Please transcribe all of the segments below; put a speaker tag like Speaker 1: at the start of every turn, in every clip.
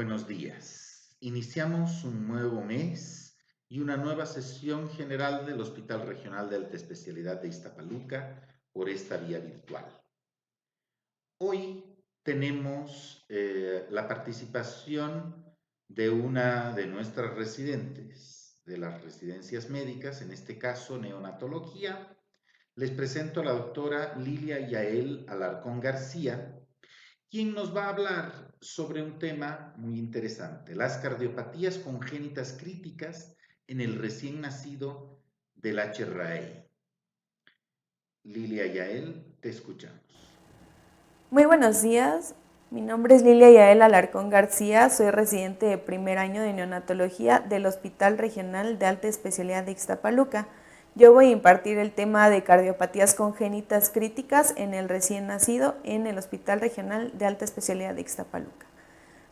Speaker 1: Buenos días. Iniciamos un nuevo mes y una nueva sesión general del Hospital Regional de Alta Especialidad de Iztapaluca por esta vía virtual. Hoy tenemos la participación de una de nuestras residentes de las residencias médicas, en este caso neonatología. Les presento a la doctora Lilia Yael Alarcón García, quien nos va a hablar sobre un tema muy interesante, las cardiopatías congénitas críticas en el recién nacido del HRAE. Lilia Yael, te escuchamos.
Speaker 2: Muy buenos días, mi nombre es Lilia Yael Alarcón García, soy residente de primer año de neonatología del Hospital Regional de Alta Especialidad de Iztapaluca. Yo voy a impartir el tema de cardiopatías congénitas críticas en el recién nacido en el Hospital Regional de Alta Especialidad de Iztapaluca.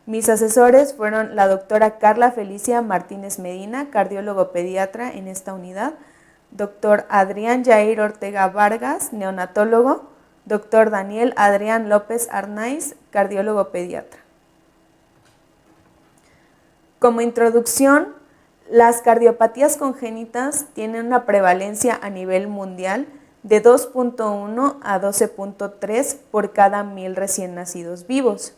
Speaker 2: Mis asesores fueron la doctora Carla Felicia Martínez Medina, cardiólogo pediatra en esta unidad, doctor Adrián Jair Ortega Vargas, neonatólogo, doctor Daniel Adrián López Arnaiz, cardiólogo pediatra. Como introducción, las cardiopatías congénitas tienen una prevalencia a nivel mundial de 2.1 a 12.3 por cada 1,000 recién nacidos vivos.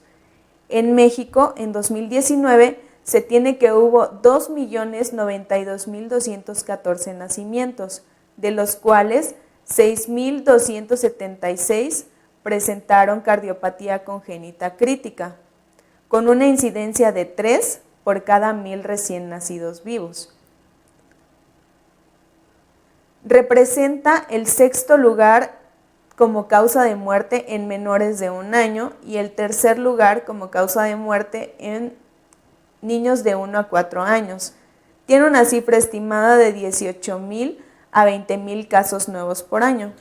Speaker 2: En México, en 2019, se tiene que hubo 2.092.214 nacimientos, de los cuales 6.276 presentaron cardiopatía congénita crítica, con una incidencia de 3 por cada 1,000 recién nacidos vivos. Representa el sexto lugar como causa de muerte en menores de 1 año y el tercer lugar como causa de muerte en niños de 1 a 4 años. Tiene una cifra estimada de 18,000 a 20,000 casos nuevos por año.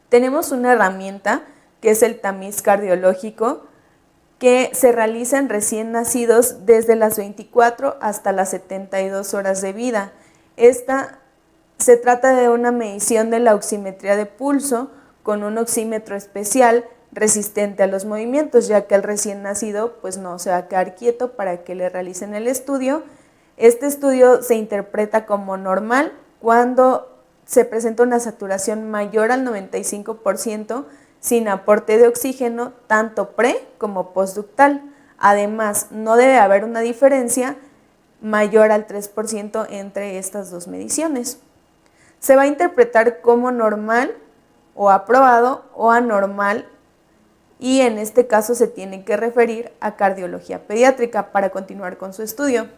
Speaker 2: Tenemos una herramienta que es el tamiz cardiológico, que se realiza en recién nacidos desde las 24 hasta las 72 horas de vida. Esta se trata de una medición de la oximetría de pulso con un oxímetro especial resistente a los movimientos, ya que el recién nacido pues no se va a quedar quieto para que le realicen el estudio. Este estudio se interpreta como normal cuando se presenta una saturación mayor al 95% sin aporte de oxígeno, tanto pre como postductal. Además, no debe haber una diferencia mayor al 3% entre estas dos mediciones. Se va a interpretar como normal o aprobado o anormal, y en este caso se tiene que referir a cardiología pediátrica para continuar con su estudio.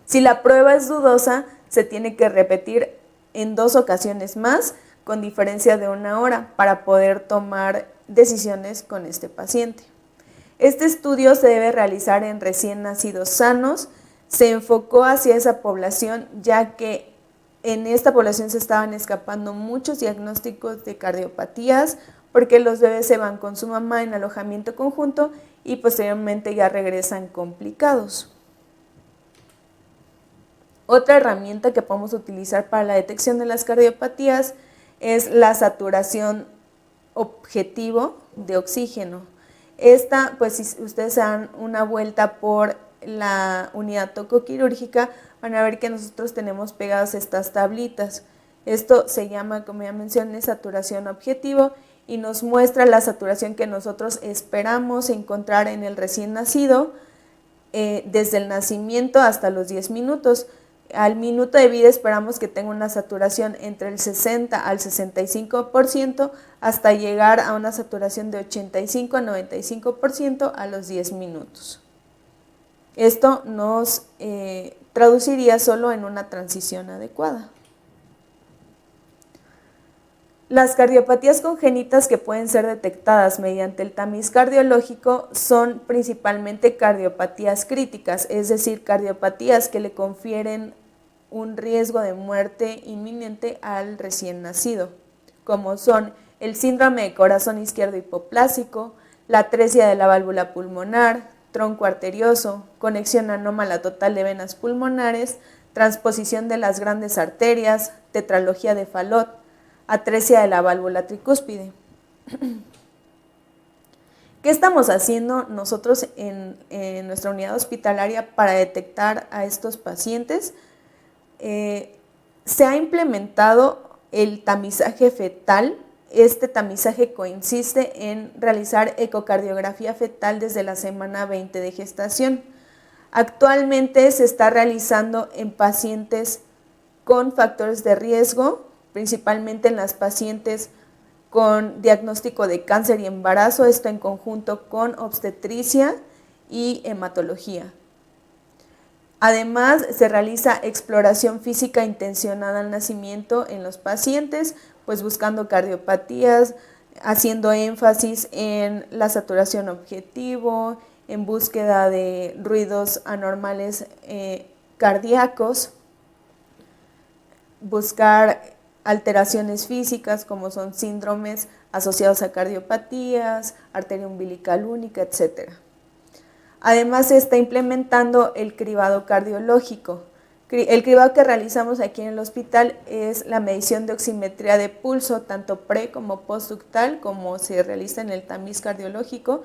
Speaker 2: Si la prueba es dudosa, se tiene que repetir en 2 ocasiones más con diferencia de 1 hora para poder tomar decisiones con este paciente. Este estudio se debe realizar en recién nacidos sanos. Se enfocó hacia esa población ya que en esta población se estaban escapando muchos diagnósticos de cardiopatías porque los bebés se van con su mamá en alojamiento conjunto y posteriormente ya regresan complicados. Otra herramienta que podemos utilizar para la detección de las cardiopatías es la saturación objetivo de oxígeno. Esta, pues si ustedes dan una vuelta por la unidad tocoquirúrgica, van a ver que nosotros tenemos pegadas estas tablitas. Esto se llama, como ya mencioné, saturación objetivo y nos muestra la saturación que nosotros esperamos encontrar en el recién nacido desde el nacimiento hasta los 10 minutos. Al minuto de vida esperamos que tenga una saturación entre el 60 al 65% hasta llegar a una saturación de 85 a 95% a los 10 minutos. Esto nos traduciría solo en una transición adecuada. Las cardiopatías congénitas que pueden ser detectadas mediante el tamiz cardiológico son principalmente cardiopatías críticas, es decir, cardiopatías que le confieren un riesgo de muerte inminente al recién nacido, como son el síndrome de corazón izquierdo hipoplásico, la atresia de la válvula pulmonar, tronco arterioso, conexión anómala total de venas pulmonares, transposición de las grandes arterias, tetralogía de Fallot, atresia de la válvula tricúspide. ¿Qué estamos haciendo nosotros en nuestra unidad hospitalaria para detectar a estos pacientes? Se ha implementado el tamizaje fetal. Este tamizaje consiste en realizar ecocardiografía fetal desde la semana 20 de gestación. Actualmente se está realizando en pacientes con factores de riesgo, principalmente en las pacientes con diagnóstico de cáncer y embarazo, esto en conjunto con obstetricia y hematología. Además, se realiza exploración física intencionada al nacimiento en los pacientes, pues buscando cardiopatías, haciendo énfasis en la saturación objetivo, en búsqueda de ruidos anormales cardíacos, buscar alteraciones físicas como son síndromes asociados a cardiopatías, arteria umbilical única, etc. Además se está implementando el cribado cardiológico. El cribado que realizamos aquí en el hospital es la medición de oximetría de pulso, tanto pre como postductal, como se realiza en el tamiz cardiológico,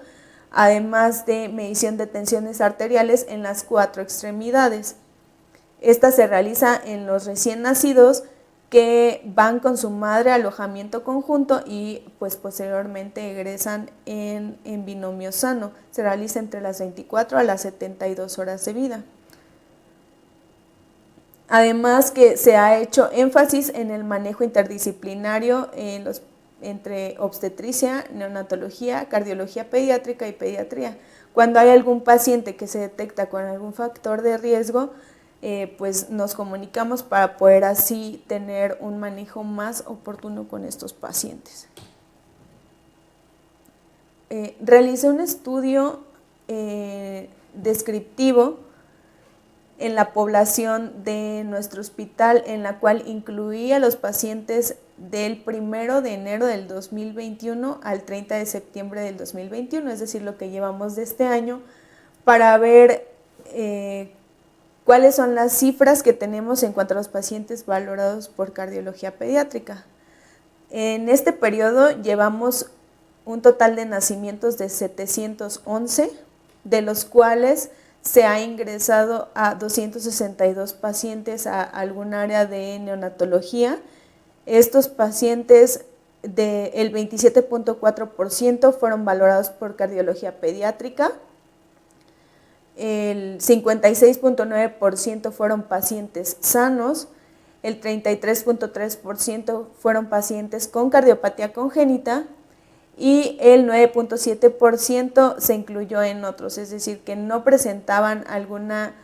Speaker 2: además de medición de tensiones arteriales en las 4 extremidades. Esta se realiza en los recién nacidos que van con su madre a alojamiento conjunto y pues posteriormente egresan en binomio sano. Se realiza entre las 24 a las 72 horas de vida. Además que se ha hecho énfasis en el manejo interdisciplinario entre obstetricia, neonatología, cardiología pediátrica y pediatría. Cuando hay algún paciente que se detecta con algún factor de riesgo, pues nos comunicamos para poder así tener un manejo más oportuno con estos pacientes. Realicé un estudio descriptivo en la población de nuestro hospital, en la cual incluía a los pacientes del 1 de enero del 2021 al 30 de septiembre del 2021, es decir, lo que llevamos de este año, para ver cuáles son las cifras que tenemos en cuanto a los pacientes valorados por cardiología pediátrica. En este periodo llevamos un total de nacimientos de 711, de los cuales se ha ingresado a 262 pacientes a algún área de neonatología. Estos pacientes, el 27.4% fueron valorados por cardiología pediátrica, el 56.9% fueron pacientes sanos, el 33.3% fueron pacientes con cardiopatía congénita y el 9.7% se incluyó en otros, es decir, que no presentaban alguna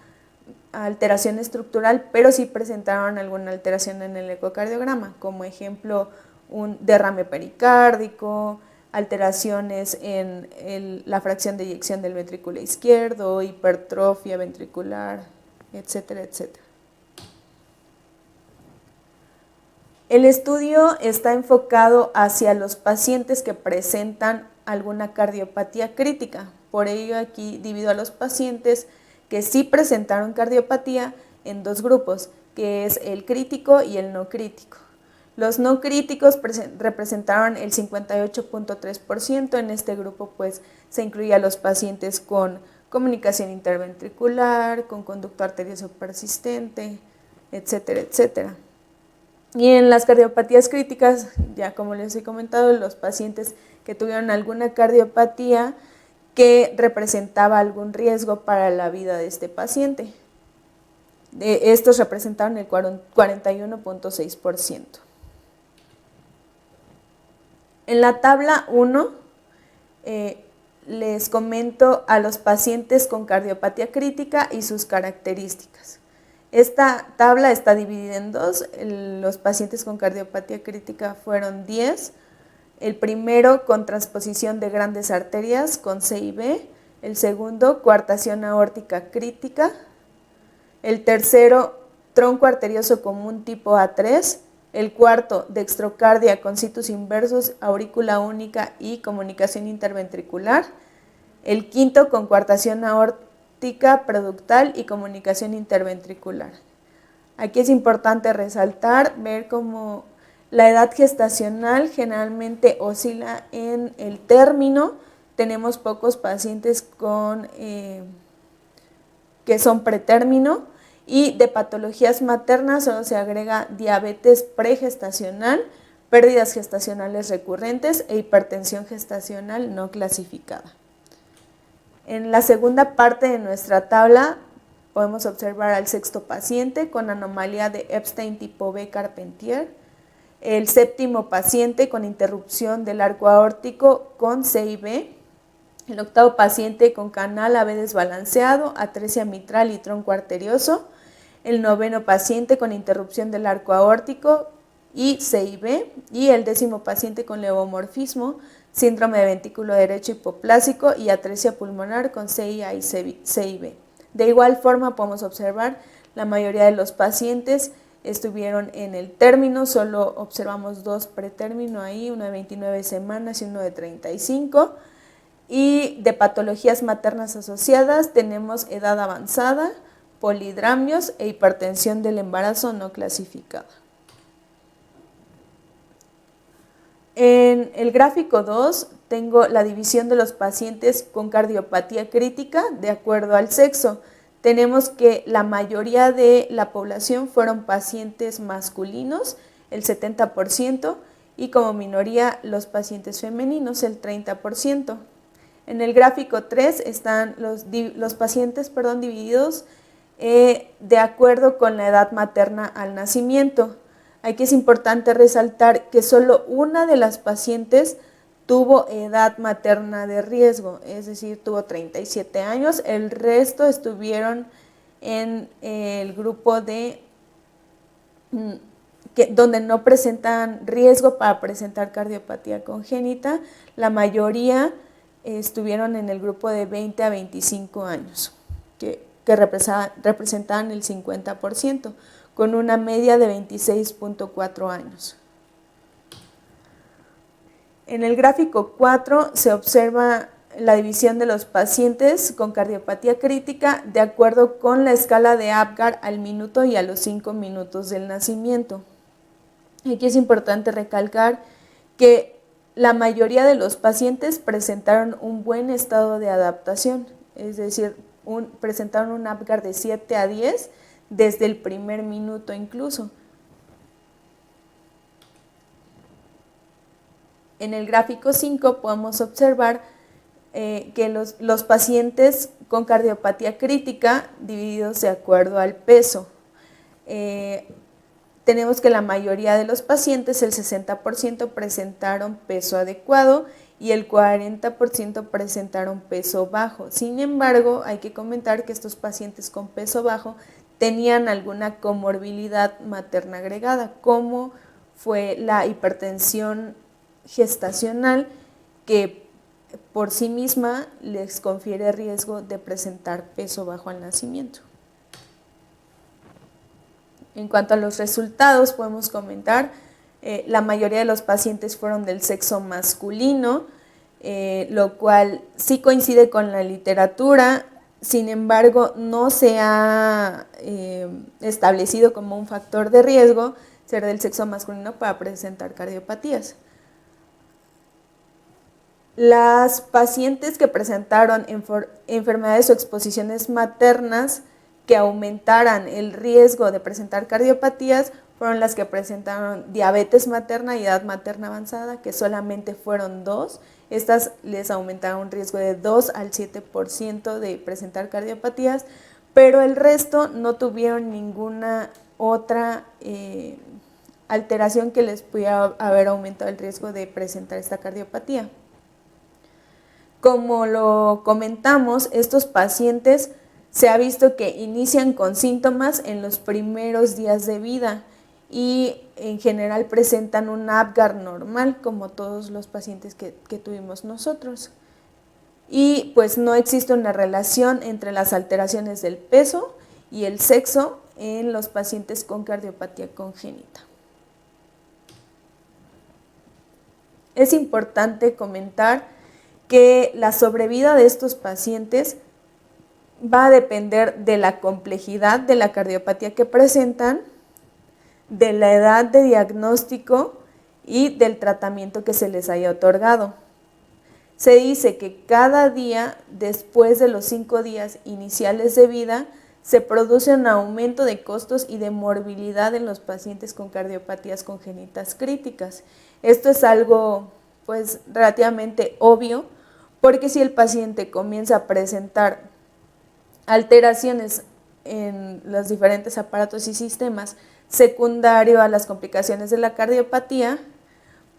Speaker 2: alteración estructural, pero sí presentaron alguna alteración en el ecocardiograma, como ejemplo un derrame pericárdico, alteraciones en la fracción de eyección del ventrículo izquierdo, hipertrofia ventricular, etcétera, etcétera. El estudio está enfocado hacia los pacientes que presentan alguna cardiopatía crítica. Por ello aquí divido a los pacientes que sí presentaron cardiopatía en 2 grupos, que es el crítico y el no crítico. Los no críticos representaron el 58.3%. En este grupo pues se incluía a los pacientes con comunicación interventricular, con conducto arterioso persistente, etcétera, etcétera. Y en las cardiopatías críticas, ya como les he comentado, los pacientes que tuvieron alguna cardiopatía que representaba algún riesgo para la vida de este paciente. Estos representaron el 41.6%. En la tabla 1 les comento a los pacientes con cardiopatía crítica y sus características. Esta tabla está dividida en 2, los pacientes con cardiopatía crítica fueron 10, el primero con transposición de grandes arterias con C y B, el segundo coartación aórtica crítica, el tercero tronco arterioso común tipo A3, el cuarto dextrocardia con situs inversos, aurícula única y comunicación interventricular, el quinto con coartación aórtica productal y comunicación interventricular. Aquí es importante resaltar, ver cómo la edad gestacional generalmente oscila en el término tenemos pocos pacientes que son pretérmino, y de patologías maternas solo se agrega diabetes pregestacional, pérdidas gestacionales recurrentes e hipertensión gestacional no clasificada. En la segunda parte de nuestra tabla podemos observar al sexto paciente con anomalía de Epstein tipo B Carpentier, el séptimo paciente con interrupción del arco aórtico con CIB, el octavo paciente con canal AB desbalanceado, atresia mitral y tronco arterioso, el noveno paciente con interrupción del arco aórtico y CIB, y el décimo paciente con leudomorfismo, síndrome de ventrículo derecho hipoplásico y atresia pulmonar con CIA y CIB. De igual forma podemos observar la mayoría de los pacientes estuvieron en el término, solo observamos 2 pretérmino ahí, uno de 29 semanas y uno de 35. Y de patologías maternas asociadas tenemos edad avanzada, polidramios e hipertensión del embarazo no clasificada. En el gráfico 2 tengo la división de los pacientes con cardiopatía crítica de acuerdo al sexo. Tenemos que la mayoría de la población fueron pacientes masculinos, el 70%, y como minoría los pacientes femeninos, el 30%. En el gráfico 3 están los pacientes divididos de acuerdo con la edad materna al nacimiento. Aquí es importante resaltar que solo una de las pacientes tuvo edad materna de riesgo, es decir, tuvo 37 años, el resto estuvieron en el grupo donde no presentan riesgo para presentar cardiopatía congénita. La mayoría estuvieron en el grupo de 20 a 25 años, que representaban el 50%, con una media de 26.4 años. En el gráfico 4 se observa la división de los pacientes con cardiopatía crítica de acuerdo con la escala de Apgar al minuto y a los 5 minutos del nacimiento. Aquí es importante recalcar que la mayoría de los pacientes presentaron un buen estado de adaptación, es decir, presentaron un Apgar de 7 a 10 desde el primer minuto incluso. En el gráfico 5 podemos observar que los pacientes con cardiopatía crítica divididos de acuerdo al peso. Tenemos que la mayoría de los pacientes, el 60%, presentaron peso adecuado y el 40% presentaron peso bajo. Sin embargo, hay que comentar que estos pacientes con peso bajo tenían alguna comorbilidad materna agregada, como fue la hipertensión gestacional, que por sí misma les confiere riesgo de presentar peso bajo al nacimiento. En cuanto a los resultados, podemos comentar, la mayoría de los pacientes fueron del sexo masculino, lo cual sí coincide con la literatura. Sin embargo, no se ha establecido como un factor de riesgo ser del sexo masculino para presentar cardiopatías. Las pacientes que presentaron enfermedades o exposiciones maternas que aumentaran el riesgo de presentar cardiopatías fueron las que presentaron diabetes materna y edad materna avanzada, que solamente fueron 2. Estas les aumentaron un riesgo de 2 al 7% de presentar cardiopatías, pero el resto no tuvieron ninguna otra alteración que les pudiera haber aumentado el riesgo de presentar esta cardiopatía. Como lo comentamos, estos pacientes se ha visto que inician con síntomas en los primeros días de vida y en general presentan un Apgar normal, como todos los pacientes que tuvimos nosotros. Y pues no existe una relación entre las alteraciones del peso y el sexo en los pacientes con cardiopatía congénita. Es importante comentar que la sobrevida de estos pacientes va a depender de la complejidad de la cardiopatía que presentan, de la edad de diagnóstico y del tratamiento que se les haya otorgado. Se dice que cada día, después de los 5 días iniciales de vida, se produce un aumento de costos y de morbilidad en los pacientes con cardiopatías congénitas críticas. Esto es algo pues relativamente obvio, porque si el paciente comienza a presentar alteraciones en los diferentes aparatos y sistemas secundario a las complicaciones de la cardiopatía,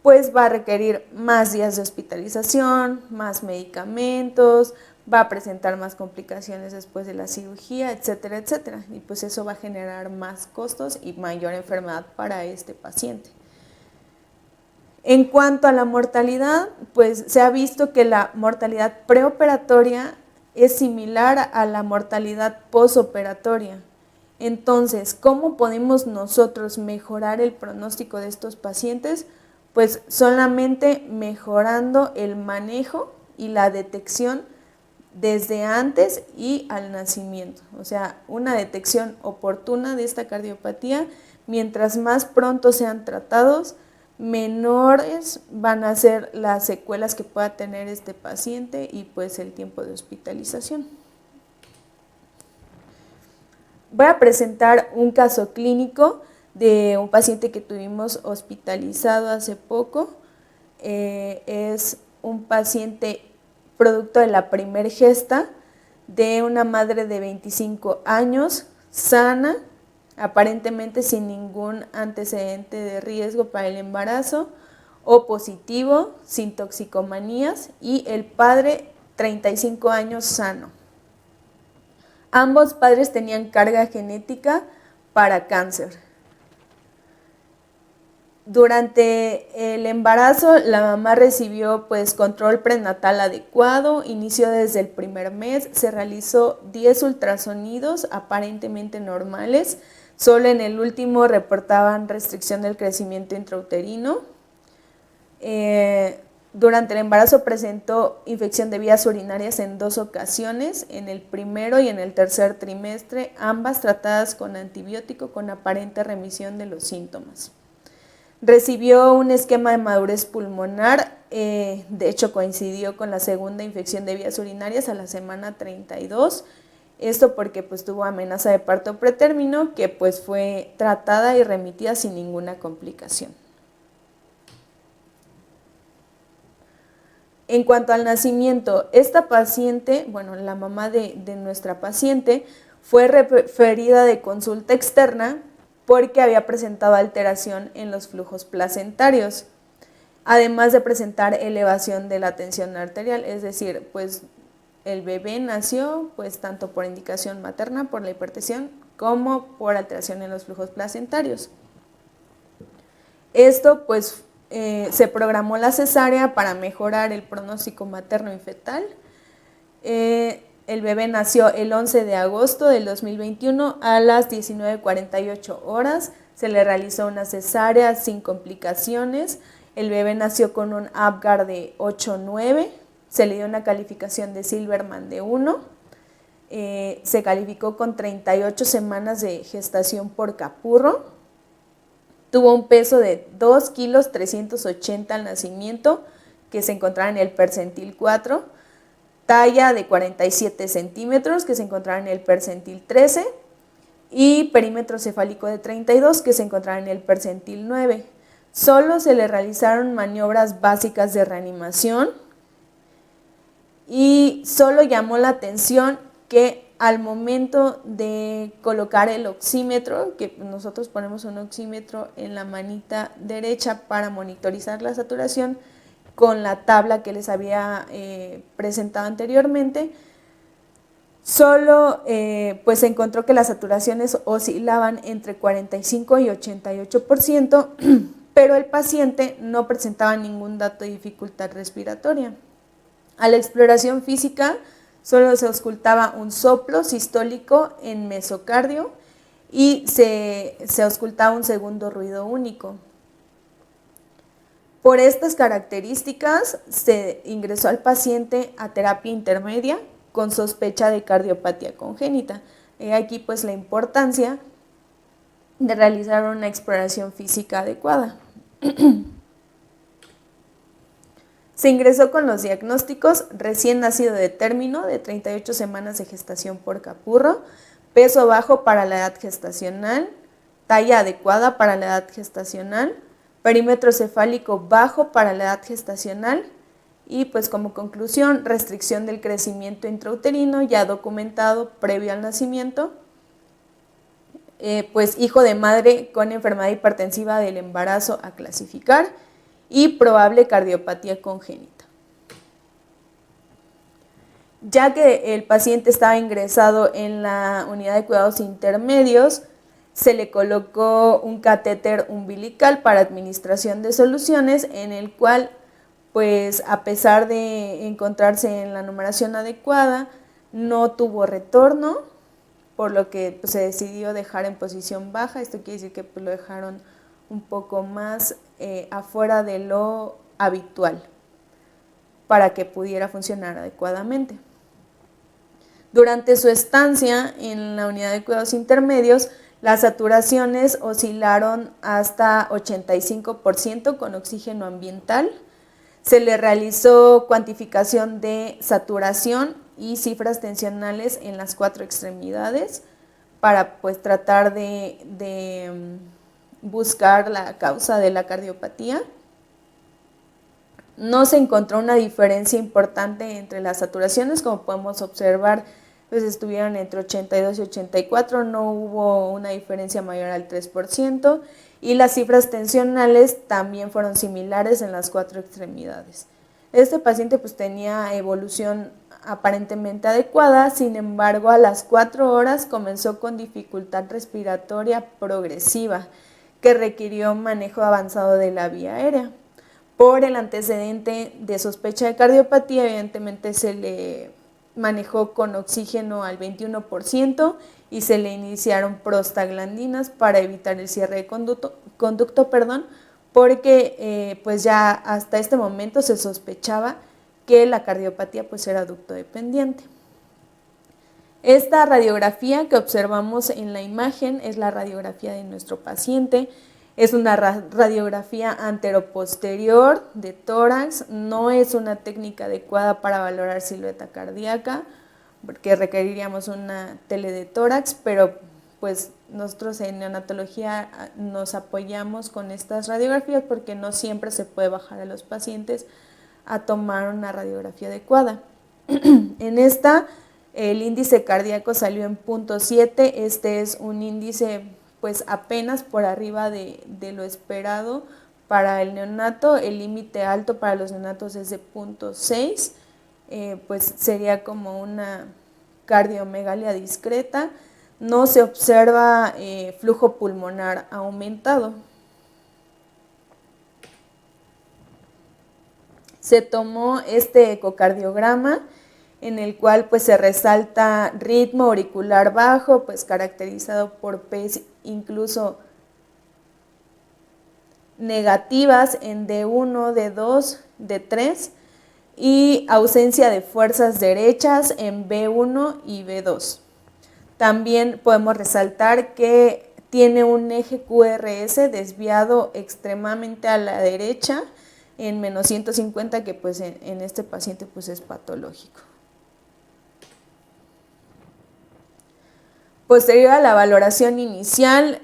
Speaker 2: pues va a requerir más días de hospitalización, más medicamentos, va a presentar más complicaciones después de la cirugía, etcétera, etcétera. Y pues eso va a generar más costos y mayor enfermedad para este paciente. En cuanto a la mortalidad, pues se ha visto que la mortalidad preoperatoria es similar a la mortalidad posoperatoria. Entonces, ¿cómo podemos nosotros mejorar el pronóstico de estos pacientes? Pues solamente mejorando el manejo y la detección desde antes y al nacimiento. O sea, una detección oportuna de esta cardiopatía, mientras más pronto sean tratados, menores van a ser las secuelas que pueda tener este paciente y pues el tiempo de hospitalización. Voy a presentar un caso clínico de un paciente que tuvimos hospitalizado hace poco. Es un paciente producto de la primer gesta de una madre de 25 años, sana, aparentemente sin ningún antecedente de riesgo para el embarazo, O positivo, sin toxicomanías, y el padre 35 años sano. Ambos padres tenían carga genética para cáncer. Durante el embarazo, la mamá recibió pues control prenatal adecuado, inició desde el primer mes, se realizó 10 ultrasonidos aparentemente normales, solo en el último reportaban restricción del crecimiento intrauterino. Durante el embarazo presentó infección de vías urinarias en 2 ocasiones, en el primero y en el tercer trimestre, ambas tratadas con antibiótico con aparente remisión de los síntomas. Recibió un esquema de madurez pulmonar, de hecho coincidió con la segunda infección de vías urinarias a la semana 32, esto porque pues tuvo amenaza de parto pretérmino que pues fue tratada y remitida sin ninguna complicación. En cuanto al nacimiento, esta paciente, bueno, la mamá de nuestra paciente fue referida de consulta externa porque había presentado alteración en los flujos placentarios, además de presentar elevación de la tensión arterial, es decir, pues el bebé nació pues tanto por indicación materna, por la hipertensión, como por alteración en los flujos placentarios. Esto pues se programó la cesárea para mejorar el pronóstico materno y fetal. El bebé nació el 11 de agosto del 2021 a las 19:48 horas. Se le realizó una cesárea sin complicaciones. El bebé nació con un Apgar de 8.9. Se le dio una calificación de Silverman de 1. Se calificó con 38 semanas de gestación por capurro. Tuvo un peso de 2 kilos 380 al nacimiento, que se encontraba en el percentil 4. Talla de 47 centímetros, que se encontraba en el percentil 13, y perímetro cefálico de 32, que se encontraba en el percentil 9. Solo se le realizaron maniobras básicas de reanimación y solo llamó la atención que al momento de colocar el oxímetro, que nosotros ponemos un oxímetro en la manita derecha para monitorizar la saturación, con la tabla que les había presentado anteriormente, solo pues se encontró que las saturaciones oscilaban entre 45 y 88%, pero el paciente no presentaba ningún dato de dificultad respiratoria. A la exploración física solo se auscultaba un soplo sistólico en mesocardio y se auscultaba un segundo ruido único. Por estas características, se ingresó al paciente a terapia intermedia con sospecha de cardiopatía congénita. Aquí pues la importancia de realizar una exploración física adecuada. Se ingresó con los diagnósticos: recién nacido de término, de 38 semanas de gestación por capurro, peso bajo para la edad gestacional, talla adecuada para la edad gestacional, perímetro cefálico bajo para la edad gestacional y pues como conclusión, restricción del crecimiento intrauterino ya documentado previo al nacimiento, pues hijo de madre con enfermedad hipertensiva del embarazo a clasificar y probable cardiopatía congénita. Ya que el paciente estaba ingresado en la unidad de cuidados intermedios, se le colocó un catéter umbilical para administración de soluciones, en el cual, pues a pesar de encontrarse en la numeración adecuada, no tuvo retorno, por lo que pues, se decidió dejar en posición baja. Esto quiere decir que pues, lo dejaron un poco más afuera de lo habitual para que pudiera funcionar adecuadamente. Durante su estancia en la unidad de cuidados intermedios, las saturaciones oscilaron hasta 85% con oxígeno ambiental. Se le realizó cuantificación de saturación y cifras tensionales en las 4 extremidades para pues, tratar de buscar la causa de la cardiopatía. No se encontró una diferencia importante entre las saturaciones, como podemos observar, pues estuvieron entre 82 y 84, no hubo una diferencia mayor al 3%, y las cifras tensionales también fueron similares en las 4 extremidades. Este paciente pues tenía evolución aparentemente adecuada, sin embargo a las 4 horas comenzó con dificultad respiratoria progresiva que requirió manejo avanzado de la vía aérea. Por el antecedente de sospecha de cardiopatía, evidentemente se le manejó con oxígeno al 21% y se le iniciaron prostaglandinas para evitar el cierre de conducto, porque pues ya hasta este momento se sospechaba que la cardiopatía pues era ducto dependiente. Esta radiografía que observamos en la imagen es la radiografía de nuestro paciente. Es una radiografía anteroposterior de tórax, no es una técnica adecuada para valorar silueta cardíaca, porque requeriríamos una tele de tórax, pero pues nosotros en neonatología nos apoyamos con estas radiografías porque no siempre se puede bajar a los pacientes a tomar una radiografía adecuada. En esta, el índice cardíaco salió en 0.7, este es un índice pues apenas por arriba de lo esperado para el neonato. El límite alto para los neonatos es de 0.6, pues sería como una cardiomegalia discreta. No se observa flujo pulmonar aumentado. Se tomó este ecocardiograma en el cual pues se resalta ritmo auricular bajo, pues caracterizado por P's incluso negativas en D1, D2, D3 y ausencia de fuerzas derechas en B1 y B2. También podemos resaltar que tiene un eje QRS desviado extremadamente a la derecha en menos 150, que pues en este paciente pues es patológico. Posterior a la valoración inicial,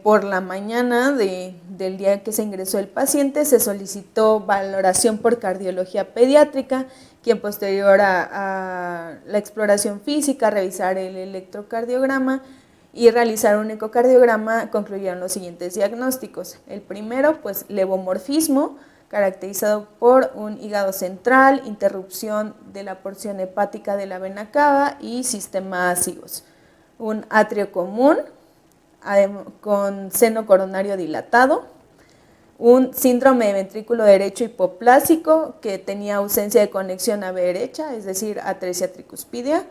Speaker 2: por la mañana del día que se ingresó el paciente, se solicitó valoración por cardiología pediátrica, quien posterior a la exploración física, revisar el electrocardiograma y realizar un ecocardiograma, concluyeron los siguientes diagnósticos. El primero, pues levomorfismo, caracterizado por un hígado central, interrupción de la porción hepática de la vena cava y sistema ácigos. Un atrio común con seno coronario dilatado, un síndrome de ventrículo derecho hipoplásico que tenía ausencia de conexión AV derecha, es decir, atresia tricuspidia,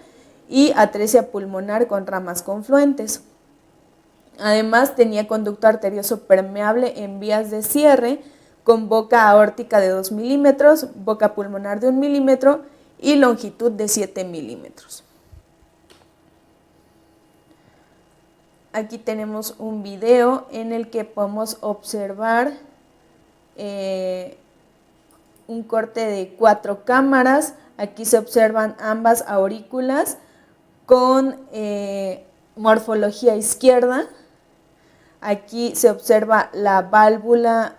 Speaker 2: y atresia pulmonar con ramas confluentes. Además, tenía conducto arterioso permeable en vías de cierre, con boca aórtica de 2 milímetros, boca pulmonar de 1 milímetro y longitud de 7 milímetros. Aquí tenemos un video en el que podemos observar un corte de 4 cámaras. Aquí se observan ambas aurículas con morfología izquierda. Aquí se observa la válvula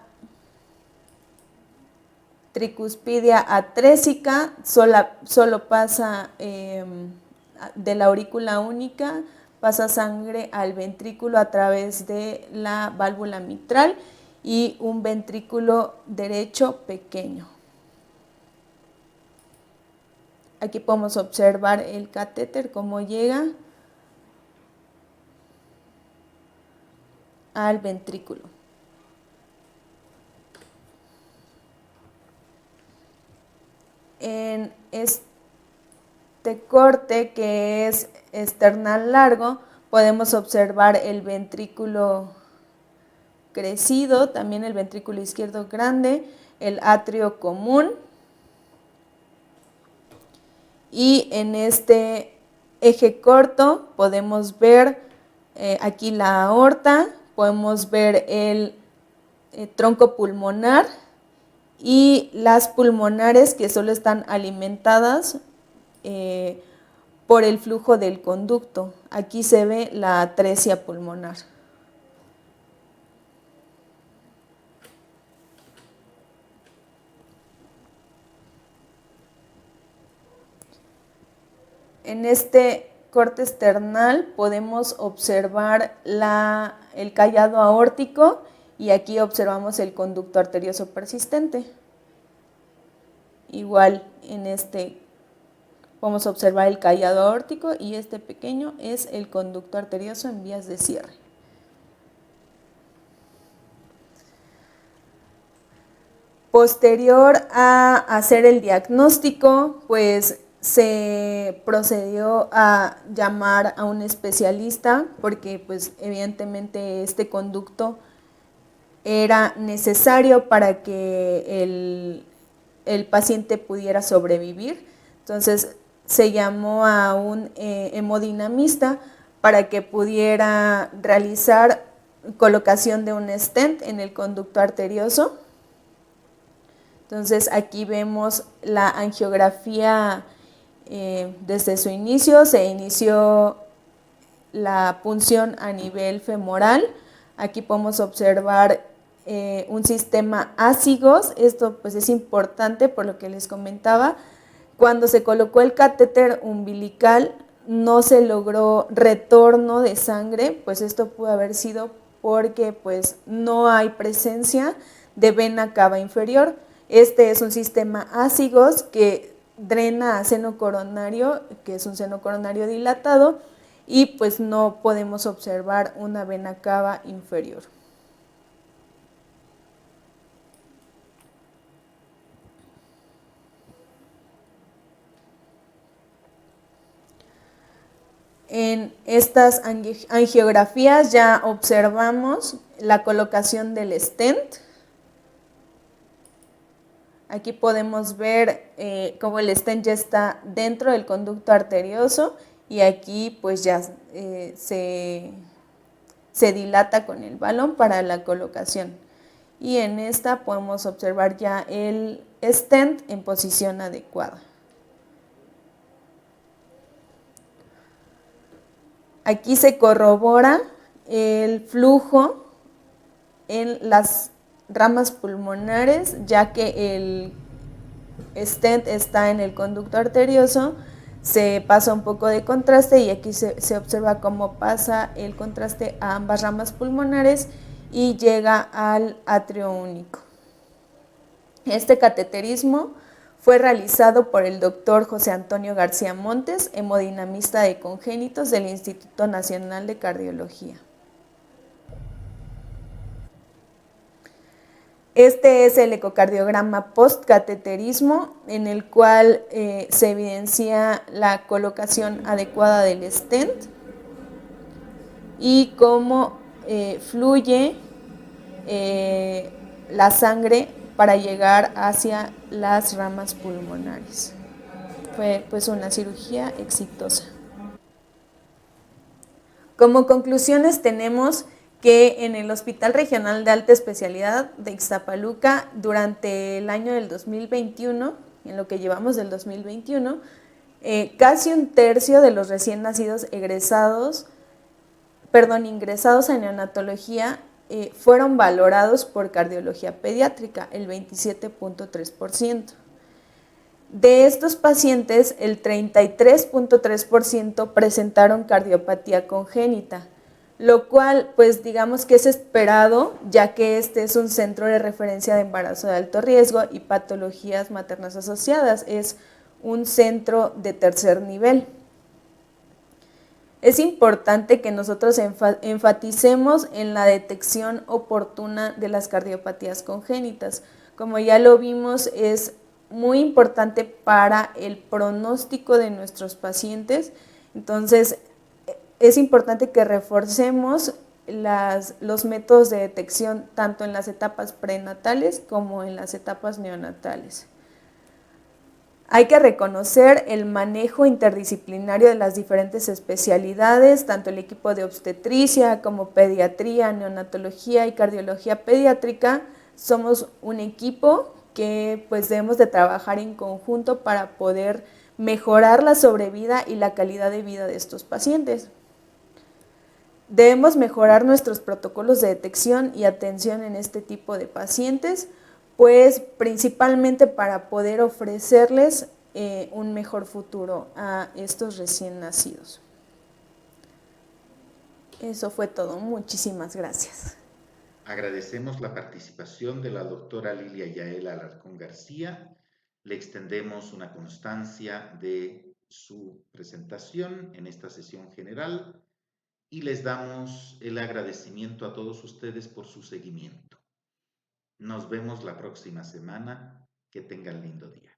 Speaker 2: tricuspidia atrésica, solo pasa de la aurícula única, pasa sangre al ventrículo a través de la válvula mitral y un ventrículo derecho pequeño. Aquí podemos observar el catéter, cómo llega al ventrículo. En este corte, que es external largo, podemos observar el ventrículo crecido, también el ventrículo izquierdo grande, el atrio común. Y en este eje corto podemos ver aquí la aorta, podemos ver el tronco pulmonar y las pulmonares, que solo están alimentadas por el flujo del conducto. Aquí se ve la atresia pulmonar. En este corte external podemos observar el callado aórtico y aquí observamos el conducto arterioso persistente. Igual en este podemos observar el callado aórtico y este pequeño es el conducto arterioso en vías de cierre. Posterior a hacer el diagnóstico, pues se procedió a llamar a un especialista porque pues evidentemente este conducto era necesario para que el paciente pudiera sobrevivir. Entonces se llamó a un hemodinamista para que pudiera realizar colocación de un stent en el conducto arterioso. Entonces aquí vemos la angiografía desde su inicio. Se inició la punción a nivel femoral. Aquí podemos observar un sistema ácigos. Esto pues es importante por lo que les comentaba. Cuando se colocó el catéter umbilical no se logró retorno de sangre, pues esto pudo haber sido porque pues no hay presencia de vena cava inferior. Este es un sistema ácigos que drena a seno coronario, que es un seno coronario dilatado, y pues no podemos observar una vena cava inferior. En estas angiografías ya observamos la colocación del stent. Aquí podemos ver cómo el stent ya está dentro del conducto arterioso y aquí pues ya se dilata con el balón para la colocación. Y en esta podemos observar ya el stent en posición adecuada. Aquí se corrobora el flujo en las ramas pulmonares, ya que el stent está en el conducto arterioso, se pasa un poco de contraste y aquí se observa cómo pasa el contraste a ambas ramas pulmonares y llega al atrio único. Este cateterismo fue realizado por el doctor José Antonio García Montes, hemodinamista de congénitos del Instituto Nacional de Cardiología. Este es el ecocardiograma post-cateterismo, en el cual se evidencia la colocación adecuada del stent y cómo fluye la sangre para llegar hacia las ramas pulmonares. Fue pues una cirugía exitosa. Como conclusiones tenemos que en el Hospital Regional de Alta Especialidad de Ixtapaluca, durante el año del 2021, en lo que llevamos del 2021, casi un tercio de los recién nacidos ingresados a neonatología fueron valorados por cardiología pediátrica, el 27.3%. De estos pacientes, el 33.3% presentaron cardiopatía congénita, lo cual pues digamos que es esperado, ya que este es un centro de referencia de embarazo de alto riesgo y patologías maternas asociadas, es un centro de tercer nivel. Es importante que nosotros enfaticemos en la detección oportuna de las cardiopatías congénitas. Como ya lo vimos, es muy importante para el pronóstico de nuestros pacientes. Entonces, es importante que reforcemos los métodos de detección tanto en las etapas prenatales como en las etapas neonatales. Hay que reconocer el manejo interdisciplinario de las diferentes especialidades, tanto el equipo de obstetricia como pediatría, neonatología y cardiología pediátrica. Somos un equipo que pues debemos de trabajar en conjunto para poder mejorar la sobrevida y la calidad de vida de estos pacientes. Debemos mejorar nuestros protocolos de detección y atención en este tipo de pacientes, pues principalmente para poder ofrecerles un mejor futuro a estos recién nacidos. Eso fue todo. Muchísimas gracias.
Speaker 1: Agradecemos la participación de la doctora Lilia Yael Alarcón García. Le extendemos una constancia de su presentación en esta sesión general y les damos el agradecimiento a todos ustedes por su seguimiento. Nos vemos la próxima semana. Que tengan lindo día.